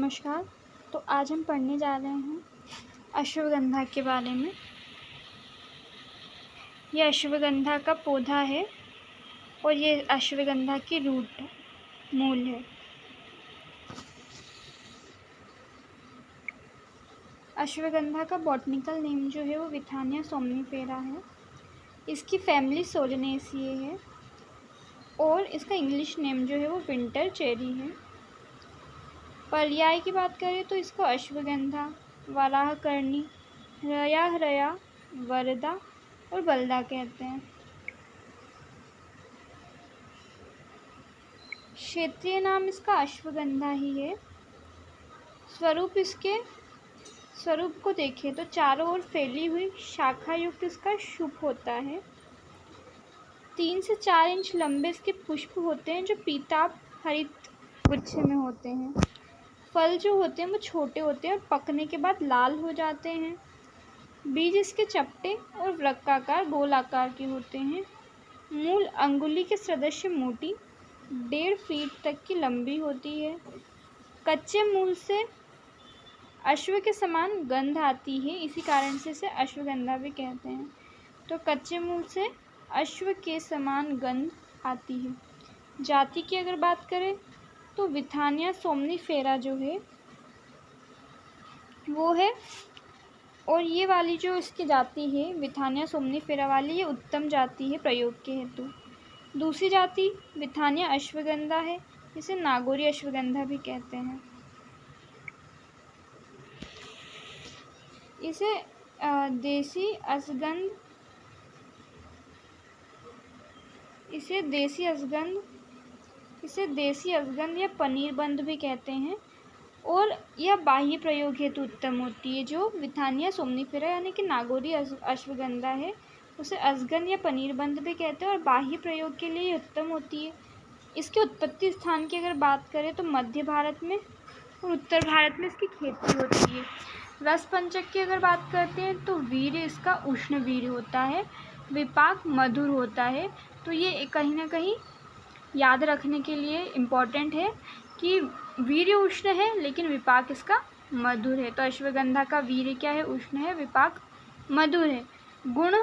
नमस्कार। तो आज हम पढ़ने जा रहे हैं अश्वगंधा के बारे में। ये अश्वगंधा का पौधा है और ये अश्वगंधा की रूट मूल है। अश्वगंधा का बॉटनिकल नेम जो है वो विथानिया सोमनीफेरा है। इसकी फैमिली सोलनेसिए है और इसका इंग्लिश नेम जो है वो विंटर चेरी है। पर्याय की बात करें तो इसको अश्वगंधा, वराहकर्णी, रया, वरदा और बलदा कहते हैं। क्षेत्रीय नाम इसका अश्वगंधा ही है। स्वरूप को देखें तो चारों ओर फैली हुई शाखा युक्त इसका शुभ होता है। 3 से 4 इंच लंबे इसके पुष्प होते हैं जो पीताभ हरित गुच्छे में होते हैं। फल जो होते हैं वो छोटे होते हैं और पकने के बाद लाल हो जाते हैं। बीज इसके चपटे और वृक्काकार गोलाकार के होते हैं। मूल अंगुली के सदृश मोटी 1.5 फीट तक की लंबी होती है। कच्चे मूल से अश्व के समान गंध आती है, इसी कारण से इसे अश्वगंधा भी कहते हैं। तो कच्चे मूल से अश्व के समान गंध आती है। जाति की अगर बात करें तो विथानिया सोमनीफेरा जो है वो है, और ये वाली जो इसकी जाति है विथानिया सोमनीफेरा वाली, ये उत्तम जाति है प्रयोग के हेतु। दूसरी जाति विथानिया अश्वगंधा है, इसे नागौरी अश्वगंधा भी कहते हैं। इसे देसी असगंध या पनीरबंध भी कहते हैं और यह बाह्य प्रयोग हेतु उत्तम होती है। जो विथानिया सोमनीफेरा यानी कि नागौरी अश्वगंधा है उसे असगंध या पनीरबंध भी कहते हैं और बाह्य प्रयोग के लिए उत्तम होती है। इसके उत्पत्ति स्थान की अगर बात करें तो मध्य भारत में और उत्तर भारत में इसकी खेती होती है। रस पंचक की अगर बात करते हैं तो वीर्य इसका उष्ण वीर्य होता है, विपाक मधुर होता है। तो ये कहीं ना कहीं याद रखने के लिए इम्पॉर्टेंट है कि वीर्य उष्ण है लेकिन विपाक इसका मधुर है। तो अश्वगंधा का वीर्य क्या है? उष्ण है, विपाक मधुर है। गुण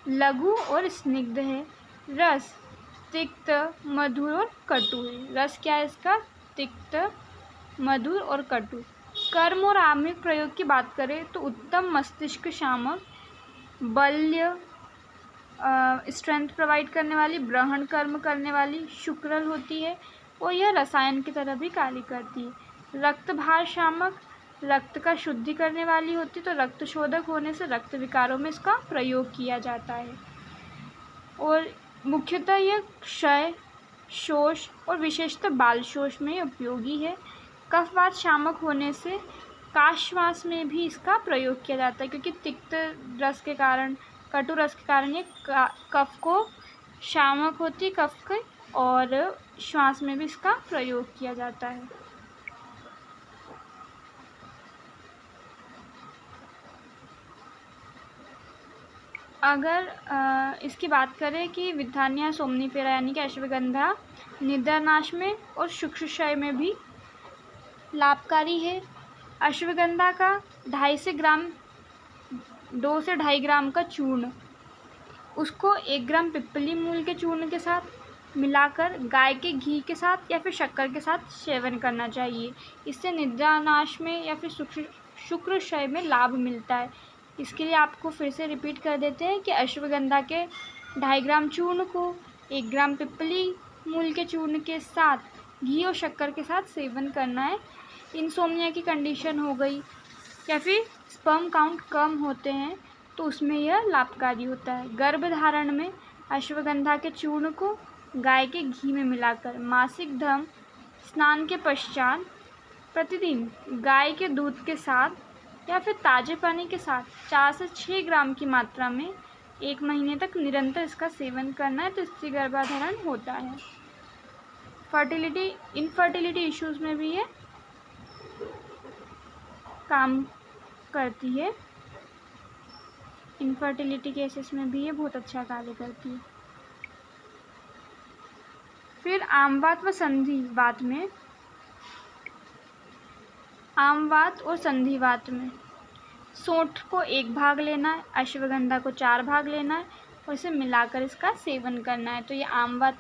लघु और स्निग्ध है। रस तिक्त, मधुर और कटु है। रस क्या है इसका? तिक्त, मधुर और कटु। कर्म और आम्लिक प्रयोग की बात करें तो उत्तम मस्तिष्क शामक, बल्य स्ट्रेंथ प्रोवाइड करने वाली, ब्रहण कर्म करने वाली शुक्रल होती है और यह रसायन की तरह भी कार्य करती है। रक्त भार शामक, रक्त का शुद्धि करने वाली होती है, तो रक्त शोधक होने से रक्त विकारों में इसका प्रयोग किया जाता है। और मुख्यतः यह क्षय, शोष और विशेषतः बाल शोष में उपयोगी है। कफवात शामक होने से काशवास में भी इसका प्रयोग किया जाता है, क्योंकि तिक्त रस के कारण, कटु रस के कारण ये कफ को शामक होती है, कफ के, और श्वास में भी इसका प्रयोग किया जाता है। अगर इसकी बात करें कि विथानिया सोमनीफेरा यानी कि अश्वगंधा निद्रानाश में और शुक्रक्षय में भी लाभकारी है। अश्वगंधा का 2 से 2.5 ग्राम का चूर्ण, उसको 1 ग्राम पिप्पली मूल के चूर्ण के साथ मिलाकर गाय के घी के साथ या फिर शक्कर के साथ सेवन करना चाहिए। इससे निद्रानाश में या फिर शुक्रक्षय में लाभ मिलता है। इसके लिए आपको फिर से रिपीट कर देते हैं कि अश्वगंधा के 2.5 ग्राम चूर्ण को 1 ग्राम पिप्पली मूल के चूर्ण के साथ घी और शक्कर के साथ सेवन करना है। इंसोम्निया की कंडीशन हो गई या फिर स्पर्म काउंट कम होते हैं तो उसमें यह लाभकारी होता है। गर्भधारण में अश्वगंधा के चूर्ण को गाय के घी में मिलाकर मासिक धर्म स्नान के पश्चात प्रतिदिन गाय के दूध के साथ या फिर ताजे पानी के साथ 4 से 6 ग्राम की मात्रा में 1 महीने तक निरंतर इसका सेवन करना है, तो इससे गर्भधारण होता है। इनफर्टिलिटी इश्यूज में भी ये काम करती है। इनफर्टिलिटी केसेस में भी ये बहुत अच्छा कार्य करती है। फिर आमवात व संधिवात में आमवात और संधिवात में सोंठ को 1 भाग लेना है, अश्वगंधा को 4 भाग लेना है और इसे मिलाकर इसका सेवन करना है। तो ये आमवात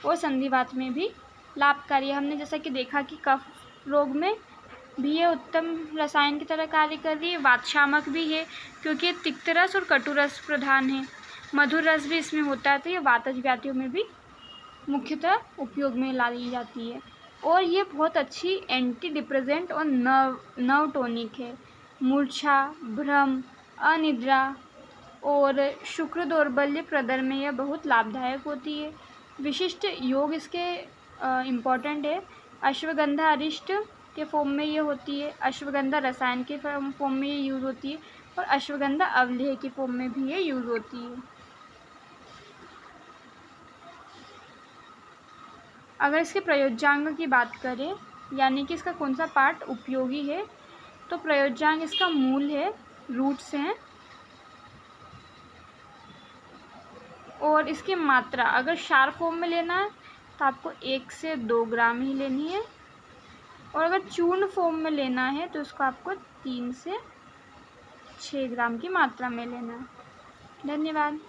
और संधिवात में भी लाभकारी है। हमने जैसा कि देखा कि कफ रोग में भी ये उत्तम रसायन की तरह कार्य कर रही है। वातशामक भी है क्योंकि ये तिक्त रस और कटु रस प्रधान है। मधुर रस भी इसमें होता है, तो ये वातज व्याधियों में भी मुख्यतः उपयोग में लाई जाती है। और ये बहुत अच्छी एंटी डिप्रेसेंट और नर्व टॉनिक है। मूर्छा, भ्रम, अनिद्रा और शुक्र दौर्बल्य प्रदर में यह बहुत लाभदायक होती है। विशिष्ट योग इसके इम्पॉर्टेंट है। अश्वगंधा अरिष्ट के फॉर्म में ये होती है, अश्वगंधा रसायन के फॉर्म में ये यूज़ होती है और अश्वगंधा अवलेह की फॉर्म में भी ये यूज़ होती है। अगर इसके प्रयोज्यांग की बात करें, यानी कि इसका कौन सा पार्ट उपयोगी है, तो प्रयोज्यांग इसका मूल है, रूट्स हैं। और इसकी मात्रा अगर क्षार फॉर्म में लेना है तो आपको 1 से 2 ग्राम ही लेनी है, और अगर चूर्ण फॉर्म में लेना है तो इसको आपको 3 से 6 ग्राम की मात्रा में लेना है। धन्यवाद।